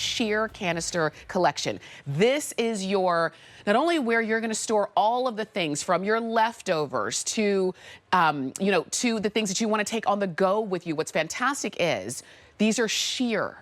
sheer canister collection. This is your, not only where you're going to store all of the things from your leftovers to, to the things that you want to take on the go with you. What's fantastic is these are sheer.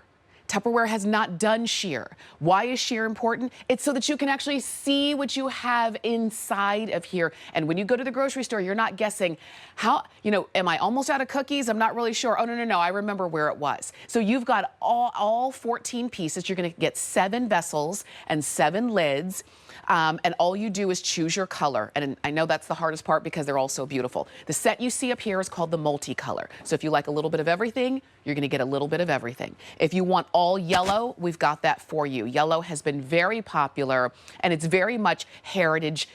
Tupperware has not done sheer. Why is sheer important? It's so that you can actually see what you have inside of here. And when you go to the grocery store, you're not guessing how, am I almost out of cookies? I'm not really sure. Oh, no, I remember where it was. So you've got all 14 pieces. You're gonna get 7 vessels and 7 lids. And all you do is choose your color. And I know that's the hardest part because they're all so beautiful. The set you see up here is called the multicolor. So if you like a little bit of everything, you're gonna get a little bit of everything. If you want all yellow, we've got that for you. Yellow has been very popular, and it's very much heritage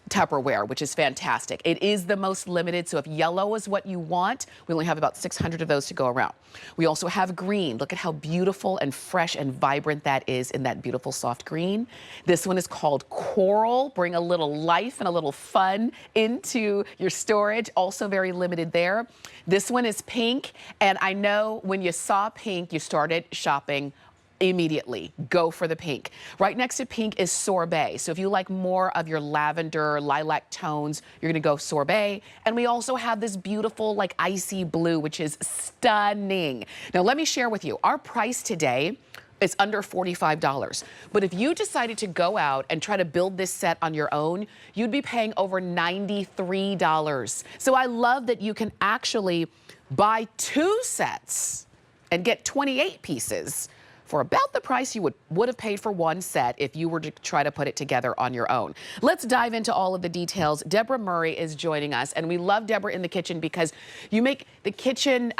Tupperware, which is fantastic. It is the most limited, so if yellow is what you want, we only have about 600 of those to go around. We also have green. Look at how beautiful and fresh and vibrant that is in that beautiful soft green. This one is called coral. Bring a little life and a little fun into your storage. Also very limited there. This one is pink, and I know when you saw pink, you started shopping immediately. Go for the pink. Right next to pink is sorbet. So if you like more of your lavender, lilac tones, you're gonna go sorbet. And we also have this beautiful like icy blue, which is stunning. Now let me share with you, our price today is under $45. But if you decided to go out and try to build this set on your own, you'd be paying over $93. So I love that you can actually buy 2 sets and get 28 pieces for about the price you would have paid for 1 set if you were to try to put it together on your own. Let's dive into all of the details. Deborah Murray is joining us, and we love Deborah in the kitchen because you make the kitchen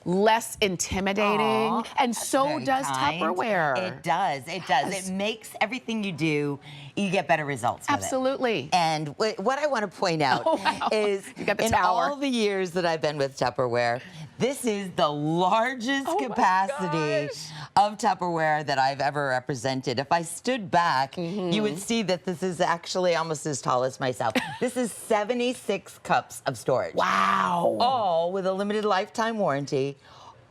less intimidating. Aww, and so does Tupperware. It does, it does. It makes everything you do, you get better results with Absolutely. it. And what I want to point out is in all the years that I've been with Tupperware, this is the largest capacity of Tupperware that I've ever represented. If I stood back, you would see that this is actually almost as tall as myself. This is 76 cups of storage. Wow. All with a limited lifetime warranty.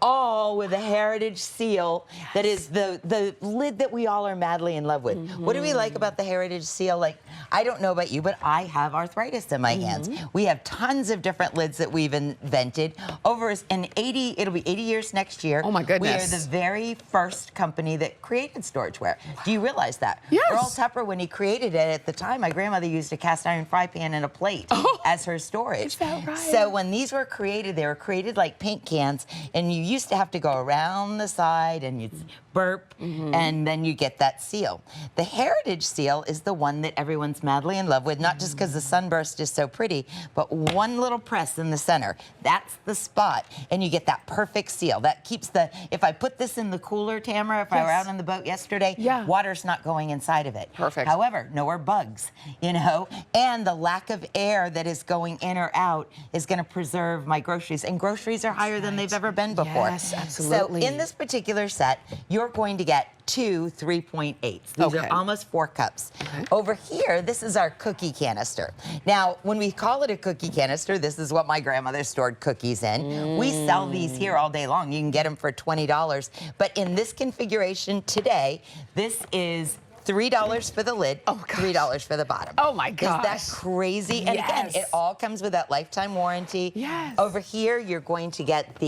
All with a heritage seal that is the lid that we all are madly in love with. What do we like about the heritage seal? Like, I don't know about you, but I have arthritis in my hands. We have tons of different lids that we've invented. Over an 80, it'll be 80 years next year. Oh my goodness. We are the very first company that created storageware. Do you realize that? Yes. Earl Tupper, when he created it at the time, my grandmother used a cast iron fry pan and a plate as her storage. Is that right? So when these were created, they were created like paint cans, and you used to have to go around the side and you'd burp, and then you get that seal. The heritage seal is the one that everyone's madly in love with, not just because the sunburst is so pretty, but one little press in the center. That's the spot, and you get that perfect seal. That keeps the, if I put this in the cooler, Tamara, if I were out on the boat yesterday, water's not going inside of it. Perfect. However, no more bugs, and the lack of air that is going in or out is going to preserve my groceries, and groceries are higher than they've ever been before. Yes, absolutely. So in this particular set, you're going to get 2 3.8s. These are almost 4 cups. Over here, this is our cookie canister. Now, when we call it a cookie canister, this is what my grandmother stored cookies in. We sell these here all day long. You can get them for $20. But in this configuration today, this is $3 for the lid, $3 for the bottom. Oh my gosh. Is that crazy? And again, it all comes with that lifetime warranty. Yes. Over here, you're going to get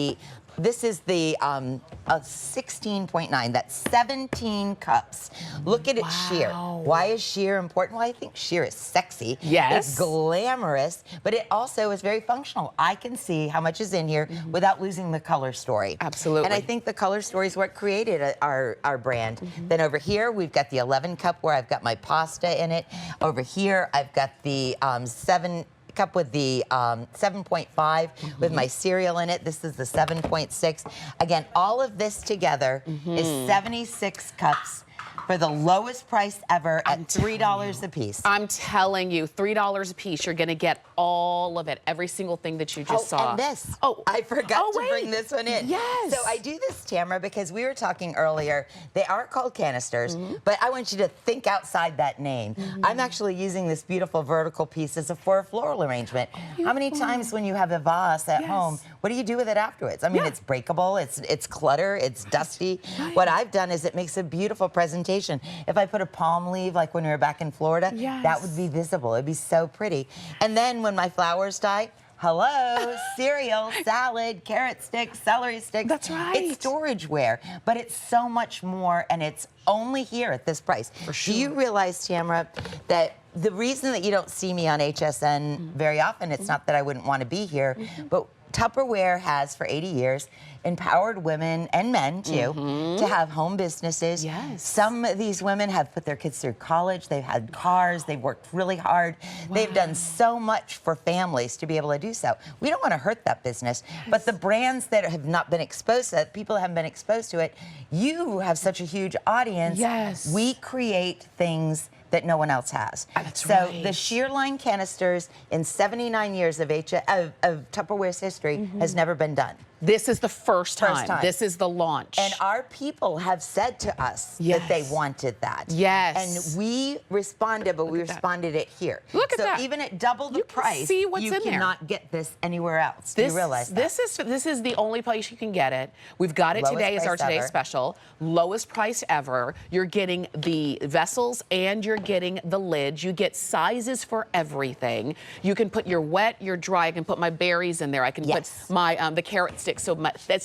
this is the 16.9, that's 17 cups. Look at it sheer. Why is sheer important? Well, I think sheer is sexy. Yes. It's glamorous, but it also is very functional. I can see how much is in here without losing the color story. Absolutely. And I think the color story is what created our brand. Then over here, we've got the 11 cup where I've got my pasta in it. Over here, I've got the 7 cup with the 7.5 with my cereal in it. This is the 7.6. Again, all of this together is 76 cups for the lowest price ever at $3 a piece. I'm telling you, $3 a piece, you're gonna get all of it, every single thing that you just saw. And this. I forgot to bring this one in. Yes. So I do this, Tamara, because we were talking earlier, they are called canisters, but I want you to think outside that name. I'm actually using this beautiful vertical piece for a floral arrangement. How many times when you have a vase at home, what what do you do with it afterwards? I mean, it's breakable, it's clutter, it's dusty. What I've done is it makes a beautiful presentation. If I put a palm leaf, like when we were back in Florida, that would be visible. It'd be so pretty. And then when my flowers die, hello, cereal, salad, carrot sticks, celery sticks. That's right. It's storageware, but it's so much more, and it's only here at this price. For sure. Do you realize, Tamara, that the reason that you don't see me on HSN very often, it's not that I wouldn't want to be here, but Tupperware has for 80 years empowered women and men too to have home businesses. Yes. Some of these women have put their kids through college, they've had cars, they've worked really hard. They've done so much for families to be able to do so. We don't want to hurt that business, but the brands that have not been exposed to it, people haven't been exposed to it, you have such a huge audience. Yes. We create things that no one else has. That's so right. the sheer line canisters in 79 years of Tupperware's history has never been done. This is the first time. First time. This is the launch. And our people have said to us that they wanted that. Yes. And we responded, but we responded it here. Look at that. So even at double the price, see what's you in there. cannot get this anywhere else. Do you realize that? This is the only place you can get it. We've got it Lowest today as our price today's ever. special. Lowest price ever. You're getting the vessels and you're getting the lids. You get sizes for everything. You can put your wet, your dry. I can put my berries in there. I can put my the carrot sticks so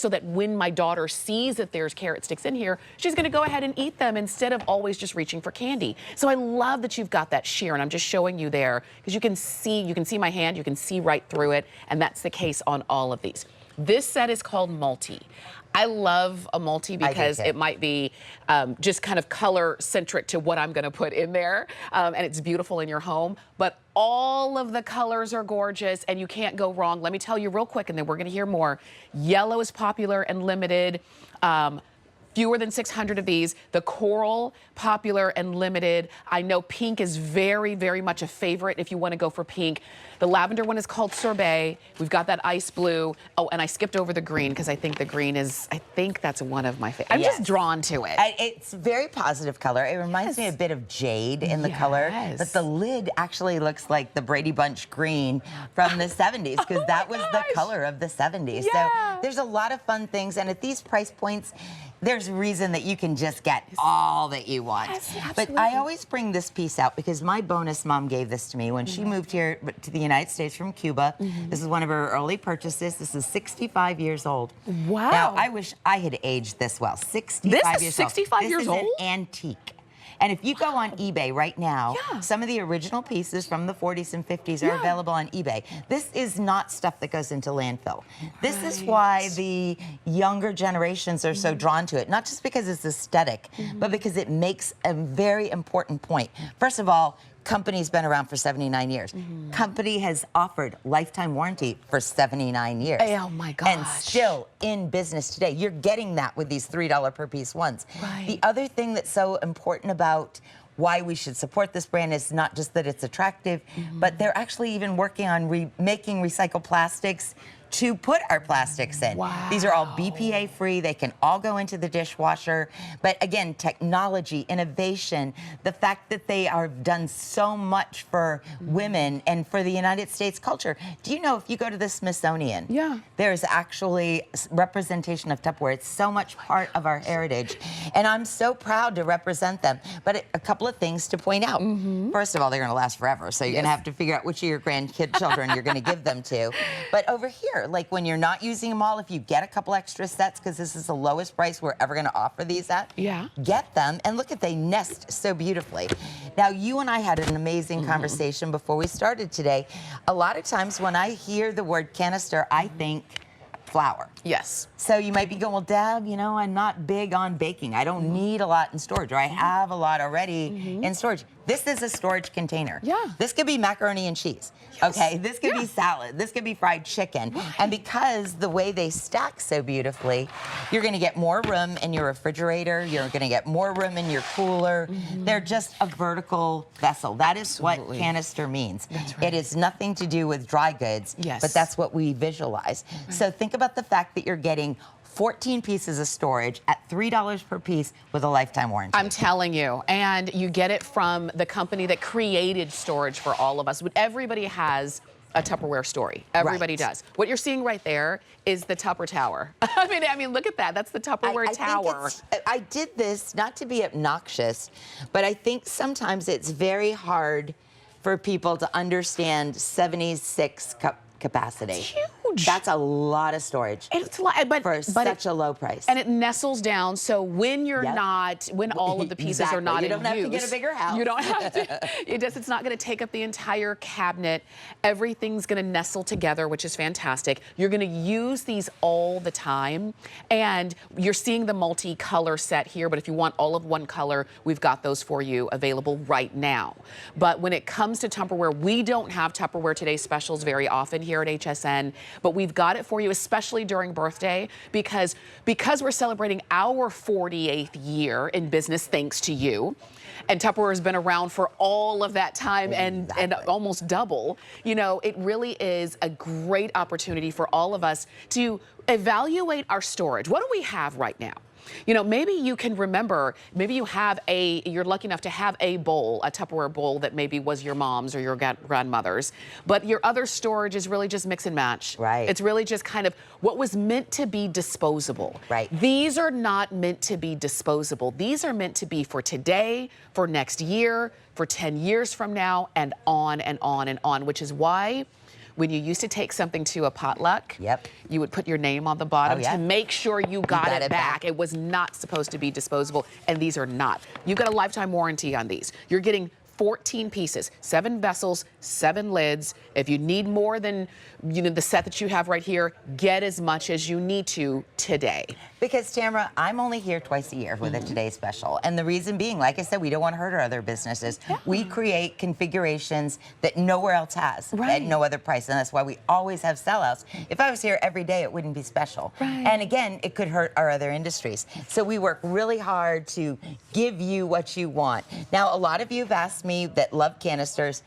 that when my daughter sees that there's carrot sticks in here, she's going to go ahead and eat them instead of always just reaching for candy. So I love that you've got that sheer, and I'm just showing you there because you can see my hand, you can see right through it, and that's the case on all of these. This set is called multi. I love a multi because it might be just kind of color centric to what I'm going to put in there, and it's beautiful in your home. But all of the colors are gorgeous, and you can't go wrong. Let me tell you real quick, and then we're going to hear more. Yellow is popular and limited. Fewer than 600 of these. The coral, popular and limited. I know pink is very, very much a favorite if you want to go for pink. The lavender one is called sorbet. We've got that ice blue. Oh, and I skipped over the green because I think the green is, I think that's one of my favorites. I'm just drawn to it. It's very positive color. It reminds me a bit of jade in the color, but the lid actually looks like the Brady Bunch green from the 70s because that was the color of the 70s. So there's a lot of fun things, and at these price points, there's a reason that you can just get all that you want. But I always bring this piece out because my bonus mom gave this to me when she moved here to the United States from Cuba. This is one of her early purchases. This is 65 years old. Wow. Now, I wish I had aged this well. 65 years old. This is 65 years old? This is an antique. And if you go on eBay right now, some of the original pieces from the 40s and 50s are available on eBay. This is not stuff that goes into landfill. This is why the younger generations are so drawn to it, not just because it's aesthetic, but because it makes a very important point. First of all, company's been around for 79 years. Company has offered lifetime warranty for 79 years. Oh my gosh. And still in business today. You're getting that with these $3 per piece ones. The other thing that's so important about why we should support this brand is not just that it's attractive, but they're actually even working on making recycled plastics to put our plastics in. These are all BPA free. They can all go into the dishwasher. But again, technology, innovation, the fact that they are done so much for women and for the United States culture. Do you know if you go to the Smithsonian, there's actually representation of Tupperware. It's so much part of our heritage. And I'm so proud to represent them. But a couple of things to point out. First of all, they're gonna last forever. So you're gonna have to figure out which of your grandchildren you're gonna give them to. But over here, like when you're not using them all, if you get a couple extra sets, because this is the lowest price we're ever going to offer these at, get them. And look at, they nest so beautifully. Now, you and I had an amazing conversation before we started today. A lot of times when I hear the word canister, I think flour. Yes. So you might be going, well, Deb, you know, I'm not big on baking. I don't need a lot in storage, or I have a lot already in storage. This is a storage container. This could be macaroni and cheese. Okay, this could be salad. This could be fried chicken. And because the way they stack so beautifully, you're gonna get more room in your refrigerator. You're gonna get more room in your cooler. They're just a vertical vessel. That is what canister means. It is nothing to do with dry goods, but that's what we visualize. So think about the fact that you're getting 14 pieces of storage at $3 per piece with a lifetime warranty. I'm telling you, and you get it from the company that created storage for all of us. Everybody has a Tupperware story. Everybody does. What you're seeing right there is the Tupper Tower. I mean, look at that. That's the Tupperware Tower. I did this not to be obnoxious, but I think sometimes it's very hard for people to understand 76 cup capacity. It's huge. That's a lot of storage. It's a lot, but such a low price. And it nestles down, so when you're not, when all of the pieces are not in use. You don't have to get a bigger house. You don't have to. It's not going to take up the entire cabinet. Everything's going to nestle together, which is fantastic. You're going to use these all the time, and you're seeing the multi-color set here, but if you want all of one color, we've got those for you available right now. But when it comes to Tupperware, we don't have Tupperware Today specials very often here at HSN, but we've got it for you, especially during birthday, because we're celebrating our 48th year in business thanks to you. And Tupperware has been around for all of that time and almost double. You know, it really is a great opportunity for all of us to evaluate our storage. What do we have right now? You know, maybe you can remember, maybe you're lucky enough to have a bowl, a Tupperware bowl that maybe was your mom's or your grandmother's, but your other storage is really just mix and match. Right. It's really just kind of what was meant to be disposable. Right. These are not meant to be disposable. These are meant to be for today, for next year, for 10 years from now, and on and on and on, which is why when you used to take something to a potluck, you would put your name on the bottom to make sure you got it back. It was not supposed to be disposable, and these are not. You've got a lifetime warranty on these. You're getting 14 pieces, 7 vessels, 7 lids. If you need more than the set that you have right here, get as much as you need to today. Because Tamara, I'm only here twice a year with a Today Special. And the reason being, like I said, we don't want to hurt our other businesses. We create configurations that nowhere else has at no other price. And that's why we always have sellouts. If I was here every day, it wouldn't be special. And again, it could hurt our other industries. So we work really hard to give you what you want. Now, a lot of you have asked me that love canisters,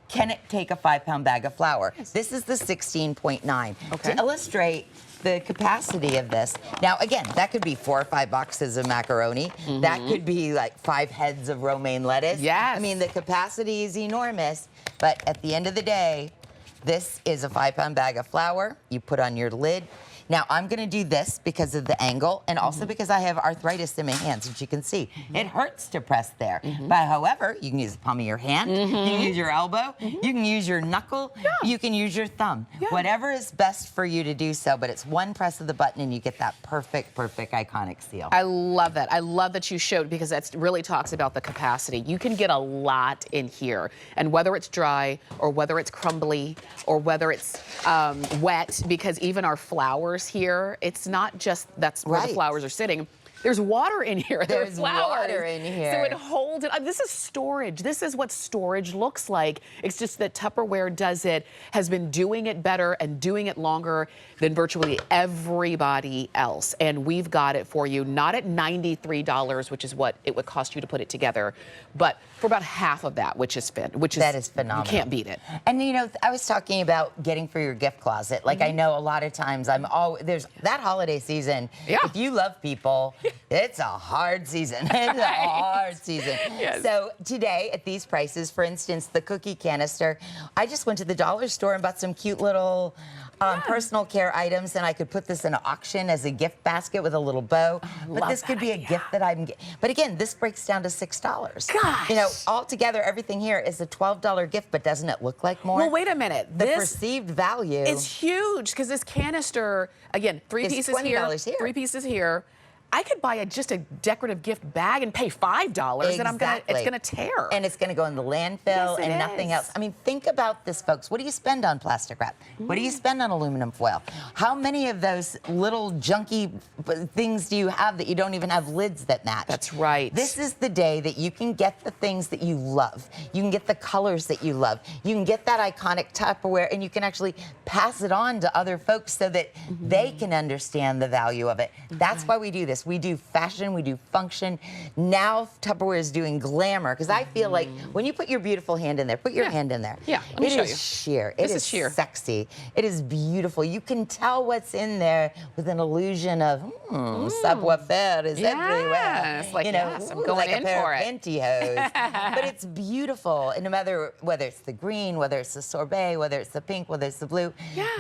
can it take a 5-pound bag of flour? This is the 16.9. To illustrate the capacity of this. Now, again, that could be 4 or 5 boxes of macaroni. That could be like 5 heads of romaine lettuce. I mean, the capacity is enormous, but at the end of the day, this is a 5-pound bag of flour. You put on your lid. Now, I'm going to do this because of the angle and also because I have arthritis in my hands, which you can see. It hurts to press there. But however, you can use the palm of your hand, you can use your elbow, you can use your knuckle, you can use your thumb. Whatever is best for you to do so, but it's one press of the button and you get that perfect, iconic seal. I love that. I love that you showed, because that really talks about the capacity. You can get a lot in here, and whether it's dry or whether it's crumbly or whether it's wet, because even our flowers here, it's not just that's where the flowers are sitting. There's water in here. There's water in here. So it holds it. This is storage. This is what storage looks like. It's just that Tupperware has been doing it better and doing it longer than virtually everybody else. And we've got it for you, not at $93, which is what it would cost you to put it together, but for about half of that, which is phenomenal. You can't beat it. And you know, I was talking about getting for your gift closet. Like I know a lot of times there's that holiday season. If you love people, it's a hard season. It's a hard season. So today at these prices, for instance, the cookie canister, I just went to the dollar store and bought some cute little personal care items, and I could put this in an auction as a gift basket with a little bow. But this could be a gift that but again, this breaks down to $6. Gosh. You know, altogether, everything here is a $12 gift, but doesn't it look like more? Well, wait a minute. The perceived value is huge, because this canister, again, 3 pieces here, 3 pieces here. I could buy just a decorative gift bag and pay $5, and it's gonna tear. And it's gonna go in the landfill and nothing else. I mean, think about this, folks. What do you spend on plastic wrap? What do you spend on aluminum foil? How many of those little junky things do you have that you don't even have lids that match? That's right. This is the day that you can get the things that you love. You can get the colors that you love. You can get that iconic Tupperware, and you can actually pass it on to other folks so that they can understand the value of it. That's why we do this. this. We do fashion, we do function. Now Tupperware is doing glamour, because I feel like when you put your beautiful hand in there, put your hand in there. Yeah, let me show It you. is sheer. This It is sheer. sexy. It is beautiful. You can tell what's in there with an illusion of, savoir-faire is everywhere. Yes, like, yes, I'm going like in a pair for of it. pantyhose. But it's beautiful. And no matter whether it's the green, whether it's the sorbet, whether it's the pink, whether it's the blue,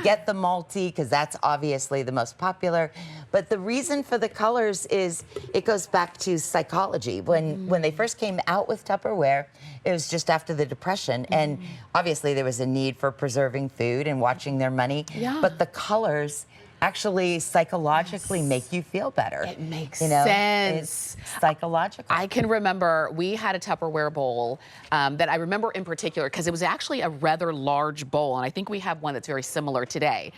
get the multi, because that's obviously the most popular. But the reason for the colors is it goes back to psychology. When they first came out with Tupperware, it was just after the Depression, and obviously there was a need for preserving food and watching their money. Yeah. But the colors actually psychologically make you feel better. It makes It's sense. psychological. I can remember we had a Tupperware bowl that I remember in particular because it was actually a rather large bowl, and I think we have one that's very similar today.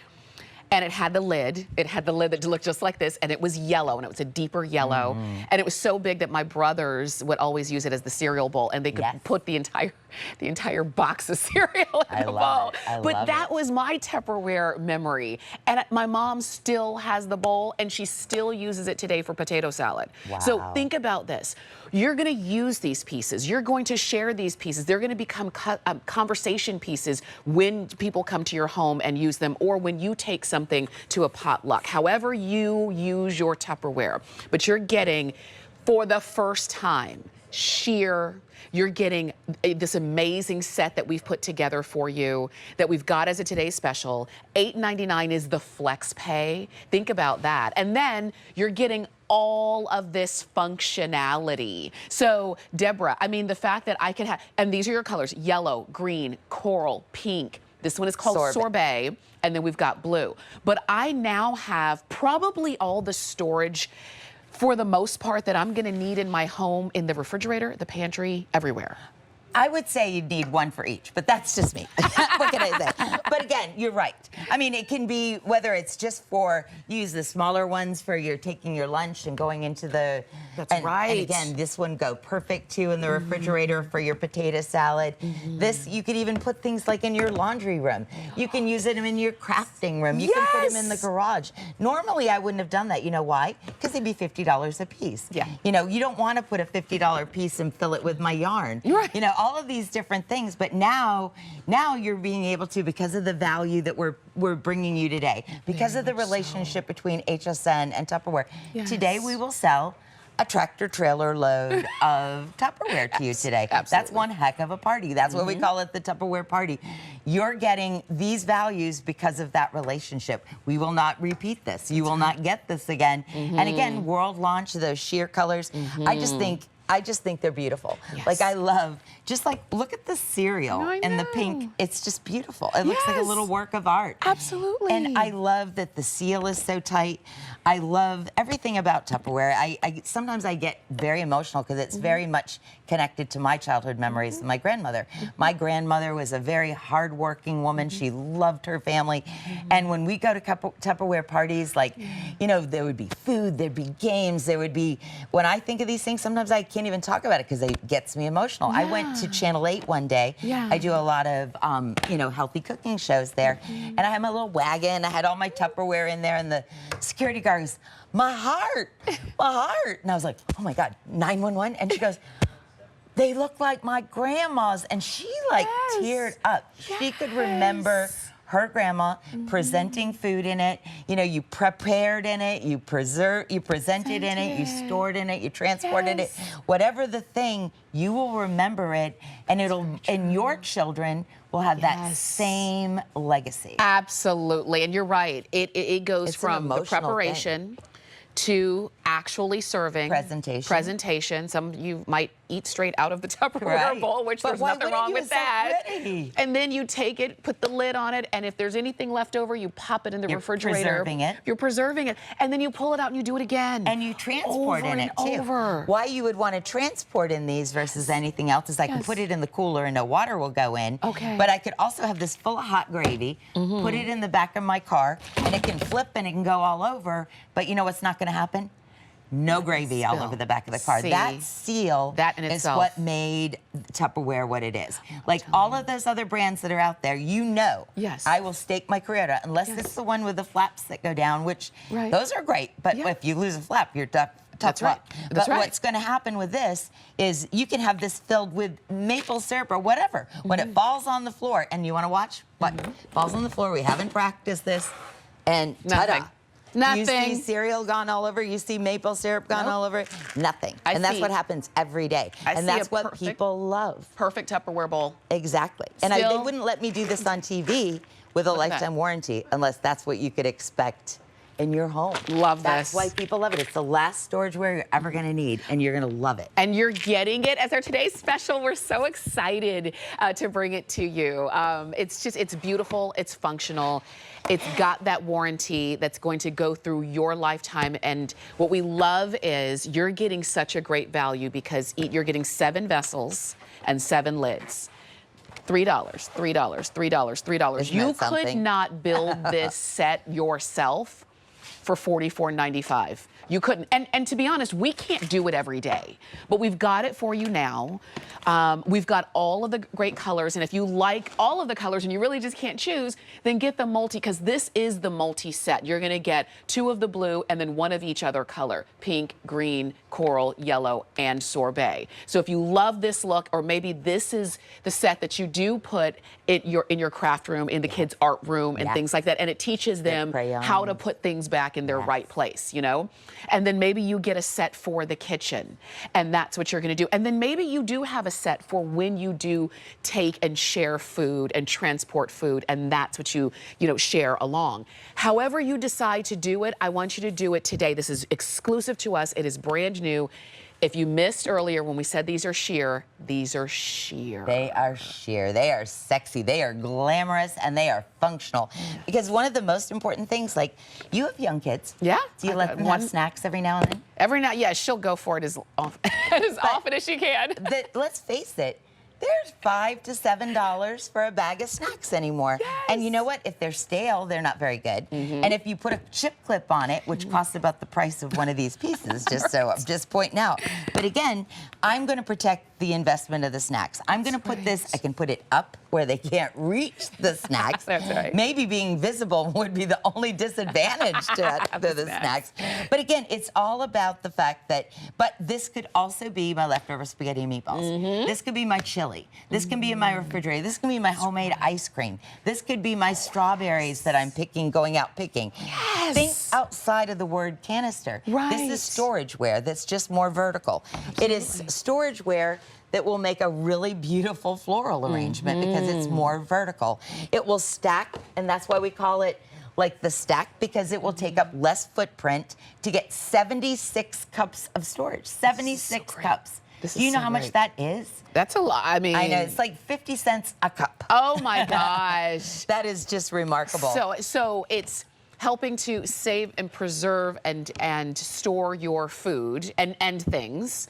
And it had the lid. It had the lid that looked just like this, and it was yellow, and it was a deeper yellow. And it was so big that my brothers would always use it as the cereal bowl, and they could put the entire box of cereal in the bowl. But that was my Tupperware memory. And my mom still has the bowl, and she still uses it today for potato salad. Wow. So think about this. You're going to use these pieces. You're going to share these pieces. They're going to become conversation pieces when people come to your home and use them, or when you take something to a potluck. However you use your Tupperware. But you're getting, for the first time, sheer. You're getting this amazing set that we've put together for you, that we've got as a today's special. $8.99 is the flex pay. Think about that. And then you're getting all of this functionality. So, Deborah, I mean, the fact that I can have, and these are your colors, yellow, green, coral, pink. This one is called sorbet, and then we've got blue. But I now have probably all the storage, for the most part, that I'm gonna need in my home, in the refrigerator, the pantry, everywhere. I would say you'd need one for each, but that's just me. What can I say? But again, you're right. I mean, it can be, whether it's just for, use the smaller ones for your taking your lunch and going into the... That's right. And again, this one go perfect too in the refrigerator for your potato salad. This, you could even put things like in your laundry room. You can use it in your crafting room. You can put them in the garage. Normally, I wouldn't have done that. You know why? Because they'd be $50 a piece. Yeah. You know, you don't want to put a $50 piece and fill it with my yarn. Right. You know, all of these different things, but now you're being able to, because of the value that we're bringing you today, because of the relationship between HSN and Tupperware. Today we will sell a tractor trailer load of Tupperware to you today. That's one heck of a party. That's what we call it, the Tupperware party. You're getting these values because of that relationship. We will not repeat this. You will not get this again. And again, world launch, those sheer colors. I just think they're beautiful. Like, I love, just like, look at the cereal and the pink. It's just beautiful. It looks like a little work of art. Absolutely. And I love that the seal is so tight. I love everything about Tupperware. Sometimes I get very emotional because it's very much connected to my childhood memories of my grandmother. My grandmother was a very hardworking woman. She loved her family. And when we go to Tupperware parties, like, you know, there would be food, there'd be games, there would be, when I think of these things, sometimes I can't even talk about it because it gets me emotional. I went to Channel 8 one day. I do a lot of, you know, healthy cooking shows there. And I had my little wagon. I had all my Tupperware in there, and the security guard goes, my heart. And I was like, oh my God, 911? And she goes, they look like my grandma's. And she like teared up. She could remember her grandma presenting food in it. You know, you prepared in it, you presented in it, you stored in it, you transported it. Whatever the thing, you will remember it, and and your children will have that same legacy. Absolutely, and you're right. It goes from the preparation to actually serving. Presentation. Some of you might eat straight out of the Tupperware bowl, which there's nothing wrong with that. And then you take it, put the lid on it, and if there's anything left over, you pop it in the refrigerator. You're preserving it. And then you pull it out and you do it again. And you transport in it too. Why you would want to transport in these versus anything else is I can put it in the cooler and no water will go in. But I could also have this full of hot gravy, put it in the back of my car, and it can flip and it can go all over. But you know what's not going to happen? no gravy all Spill. over the back of the car. See? That seal That in is itself. what made Tupperware what it is. Like all of those other brands that are out there, you know, Yes. I will stake my career to, unless Yes. it's the one with the flaps that go down, which Right. those are great, but Yeah. if you lose a flap, you're tough That's right. luck. That's But right. what's going to happen with this is you can have this filled with maple syrup or whatever. When it falls on the floor, and you want to watch what falls on the floor, we haven't practiced this, and ta-da. Nothing. Nothing. You see cereal gone all over, you see maple syrup gone Nope. all over it, nothing. I And that's see- what happens every day. I And see that's a what perfect- people love. Perfect Tupperware bowl. Exactly. And they Still- wouldn't let me do this on TV with a Look at that. lifetime warranty unless that's what you could expect in your home. Love That's this. why people love it. It's the last storageware you're ever going to need, and you're going to love it. And you're getting it as our today's special. We're so excited to bring it to you. It's beautiful, it's functional. It's got that warranty that's going to go through your lifetime. And what we love is you're getting such a great value because you're getting 7 vessels and 7 lids. $3, $3, $3, $3. Isn't You that could something? not build this set yourself for $44.95. You couldn't. And to be honest, we can't do it every day, but we've got it for you now. We've got all of the great colors, and if you like all of the colors and you really just can't choose, then get the multi, because this is the multi set. You're gonna get 2 of the blue and then 1 of each other color: pink, green, coral, yellow, and sorbet. So if you love this look, or maybe this is the set that you do put in your craft room, in the kids' art room, and Yes. things like that, and it teaches them how to put things back in their right place, you know? And then maybe you get a set for the kitchen, and that's what you're gonna do. And then maybe you do have a set for when you do take and share food and transport food, and that's what you share along. However you decide to do it, I want you to do it today. This is exclusive to us. It is brand new. If you missed earlier when we said these are sheer, these are sheer. They are sheer, they are sexy, they are glamorous, and they are functional. Because one of the most important things, like, you have young kids. Yeah. Do you I've let got them one- have snacks every now and then? Every night, yeah, she'll go for it as often as she can. Let's face it, there's $5 to $7 for a bag of snacks anymore. And you know what? If they're stale, they're not very good. And if you put a chip clip on it, which costs about the price of one of these pieces, so I'm just pointing out. But again, I'm going to protect the investment of the snacks. I'm going to put this, I can put it up where they can't reach the snacks. That's right. Maybe being visible would be the only disadvantage to the snacks. But again, it's all about the fact that, but this could also be my leftover spaghetti and meatballs. This could be my chili. This can be in my refrigerator. This can be my homemade ice cream. This could be my strawberries that I'm picking, going out picking. Yes. Think outside of the word canister. Right. This is storageware that's just more vertical. It is storageware that will make a really beautiful floral arrangement because it's more vertical. It will stack, and that's why we call it like the stack, because it will take up less footprint to get 76 cups of storage. 76 cups. This Do you is know so how much great. that is? That's a lot. I mean, I know, it's like 50 cents a cup. oh my gosh. That is just remarkable. So it's helping to save and preserve and store your food and things.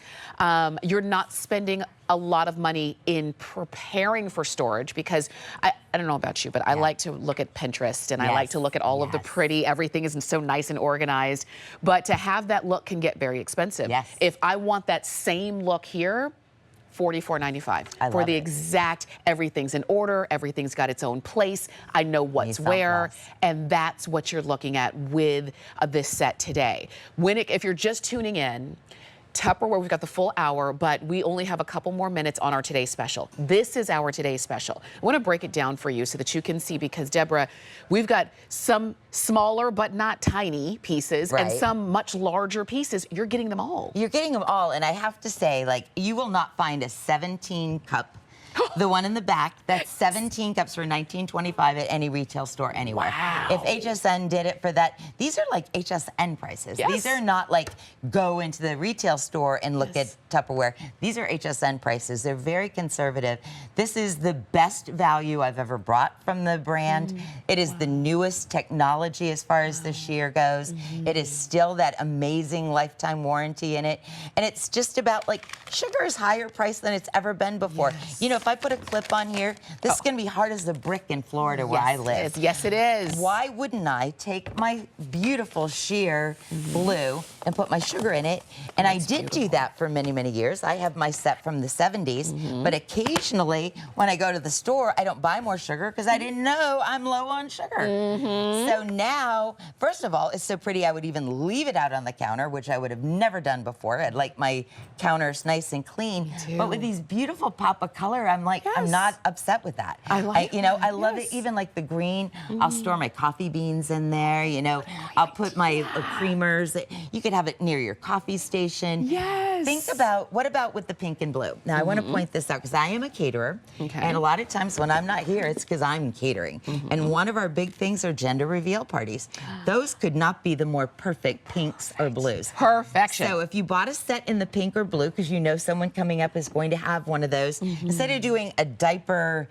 You're not spending a lot of money in preparing for storage, because I don't know about you, but I like to look at Pinterest, and I like to look at all of the pretty, everything is so nice and organized. But to have that look can get very expensive. Yes. If I want that same look here, $44.95 for love the it. exact, everything's in order, everything's got its own place, I know what's Nissan where, Plus. and that's what you're looking at with this set today. If you're just tuning in, Tupperware, we've got the full hour, but we only have a couple more minutes on our Today Special. This is our Today Special. I want to break it down for you so that you can see, because, Deborah, we've got some smaller but not tiny pieces and Right. some much larger pieces. You're getting them all. You're getting them all, and I have to say, like, you will not find a 17 cup. The one in the back, that's 17 cups for $19.25 at any retail store anywhere. Wow. If HSN did it for that, these are like HSN prices. Yes. These are not like go into the retail store and look at Tupperware. These are HSN prices. They're very conservative. This is the best value I've ever brought from the brand. It is the newest technology as far as the shear goes. It is still that amazing lifetime warranty in it. And it's just about, like, sugar is higher priced than it's ever been before. You know, if I put put a clip on here. This is going to be hard as a brick in Florida where I live. Yes, it is. Why wouldn't I take my beautiful sheer blue and put my sugar in it? And I did do that for many, many years. I have my set from the 70s, but occasionally when I go to the store, I don't buy more sugar because I didn't know I'm low on sugar. So now, first of all, it's so pretty I would even leave it out on the counter, which I would have never done before. I'd like my counters nice and clean. But with these beautiful pop of color, I'm like, I'm not upset with that. I like you know, I love it. Even like the green, I'll store my coffee beans in there. You know, I'll put my creamers. You could have it near your coffee station. Yes. Think about, what about with the pink and blue? Now, I want to point this out because I am a caterer. And a lot of times when I'm not here, it's because I'm catering. And one of our big things are gender reveal parties. Those could not be the more perfect pinks or blues. Perfection. So if you bought a set in the pink or blue, because you know someone coming up is going to have one of those, instead of doing a diaper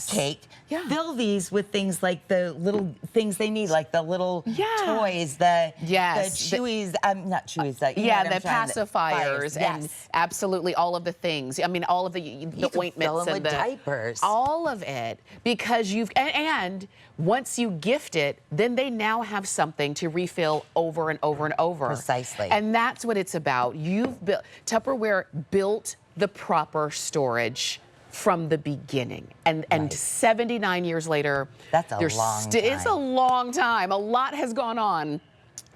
cake, fill these with things like the little things they need, like the little toys, the chewies, not chewies, the pacifiers, and absolutely all of the things. I mean, all of the ointments and the diapers. All of it, because you've, and once you gift it, then they now have something to refill over and over and over. Precisely. And that's what it's about. You've built, Tupperware built the proper storage from the beginning. And 79 years later, that's a long time. It's a long time. A lot has gone on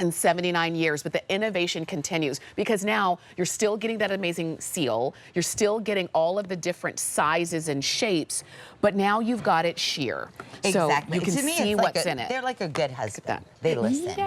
in 79 years, but the innovation continues because now you're still getting that amazing seal. You're still getting all of the different sizes and shapes, but now you've got it sheer. Exactly. So you can see what's in it. They're like a good husband. They listen.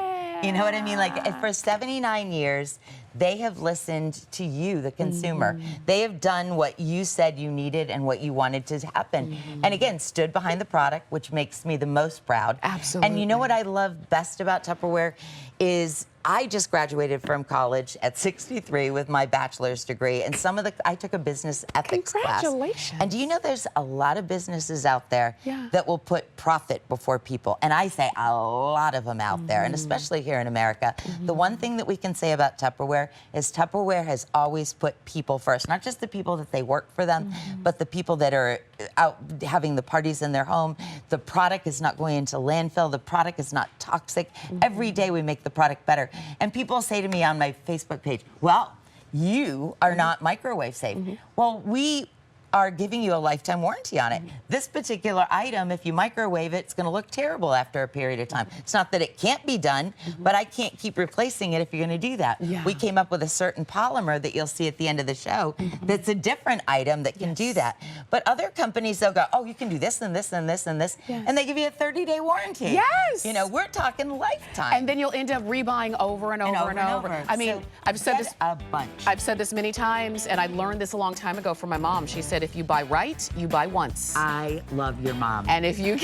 You know what I mean? Like for 79 years, they have listened to you, the consumer. They have done what you said you needed and what you wanted to happen. And again, stood behind the product, which makes me the most proud. Absolutely. And you know what I love best about Tupperware is I just graduated from college at 63 with my bachelor's degree, and I took a business ethics class. Congratulations. And do you know there's a lot of businesses out there that will put profit before people? And I say a lot of them out there, and especially here in America. The one thing that we can say about Tupperware is Tupperware has always put people first, not just the people that they work for them, but the people that are out having the parties in their home. The product is not going into landfill. The product is not toxic. Every day we make the product better. And people say to me on my Facebook page, well, you are not microwave safe. Well, we are giving you a lifetime warranty on it. This particular item, if you microwave it, it's going to look terrible after a period of time. It's not that it can't be done, but I can't keep replacing it if you're going to do that. We came up with a certain polymer that you'll see at the end of the show that's a different item that can do that. But other companies, they'll go, oh, you can do this and this and this and this, and they give you a 30-day warranty. Yes. You know, we're talking lifetime. And then you'll end up rebuying over and over and over. I mean, So I've said this a bunch. I've said this many times, and I learned this a long time ago from my mom. She said, if you buy right, you buy once. I love your mom. And if you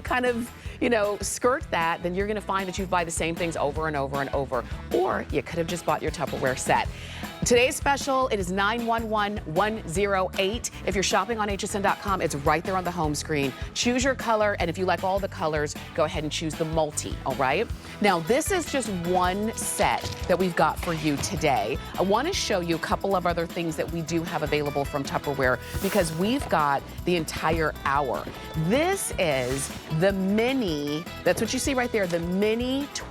kind of, you know, skirt that, then you're going to find that you buy the same things over and over and over. Or you could have just bought your Tupperware set. Today's special, it is 911108. If you're shopping on hsn.com, it's right there on the home screen. Choose your color, and if you like all the colors, go ahead and choose the multi, all right? Now, this is just one set that we've got for you today. I want to show you a couple of other things that we do have available from Tupperware because we've got the entire hour. This is the mini, that's what you see right there, the mini 12